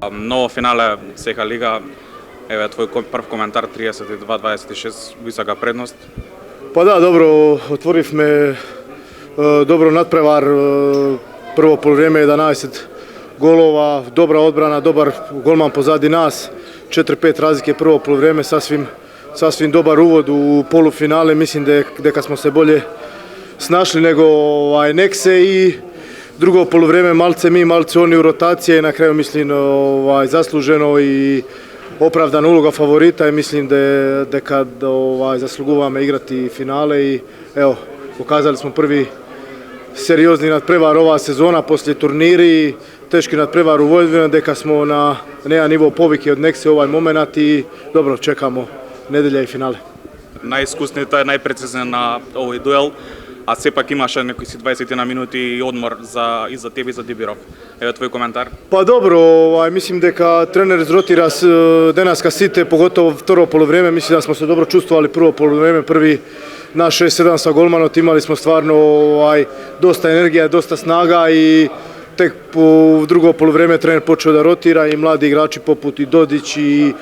Novo finale CH Liga, evo tvoj prvi komentar, 32-26, visoka prednost. Pa da, dobro, otvoriv me dobro nadprevar, prvo poluvrijeme 11 golova, dobra odbrana, dobar golman pozadi nas, 4-5 razlike prvo poluvrijeme, sasvim dobar uvod u polufinale, mislim da smo se bolje snašli nego Nekse i drugo poluvrijeme malce mi, malce oni u rotacije, na kraju mislim zasluženo i opravdana uloga favorita i mislim da kad zaslugujemo igrati finale i evo, pokazali smo prvi seriozni nadprevar ova sezona poslije turniri, teški nadprevar u Vojvodini, deka smo na jedan nivo povike od Nekse ovaj moment i dobro, čekamo nedelja i finale. Najiskusniji, to je najprecizniji na ovaj duel, a sepak imaš neki 20 minuti i odmor i za tebe i za Dibirov. Evo tvoj komentar. Pa dobro, mislim da trener zrotira denaska site, pogotovo prvo poluvrijeme, mislim da smo se dobro čustvovali prvo poluvrijeme, prvi na 6-7 sa golmanot, imali smo stvarno dosta energija, dosta snaga i tek po drugo poluvrijeme trener počeo da rotira i mladi igrači poput i Dodić i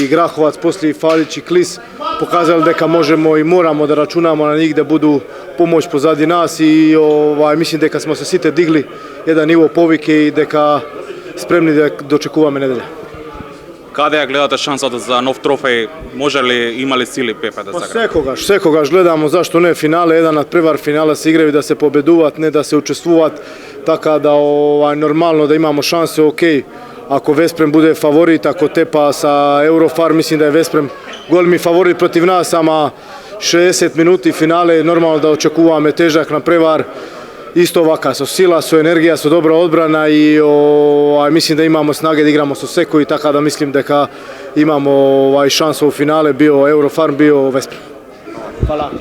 Grahovac, poslije i Falić i Klis pokazali da možemo i moramo da računamo na njih da budu pomoć pozadi nas i mislim da smo se site digli jedan nivo povike i da spremni da dočekujemo nedelja. Kada je gledate šansa za nov trofej, može li imali sili Pepe da zagra? Svekogaš gledamo, zašto ne, finale, jedan nadprevar finala se igraju da se pobeduvat, ne da se učestvuvat, tako da normalno da imamo šanse, ok, ako Vesprem bude favorit, ako tepa sa Eurofar, mislim da je Vesprem golemi favorit protiv nas, ama 60 minuti finale, normalno da očekujemo težak nadprevar. Isto ovaka su sila, su energija, su dobra odbrana i mislim da imamo snage da igramo su Seko i tako da mislim da imamo šansu u finale, bio Eurofarm, bio Vesprem. Hvala.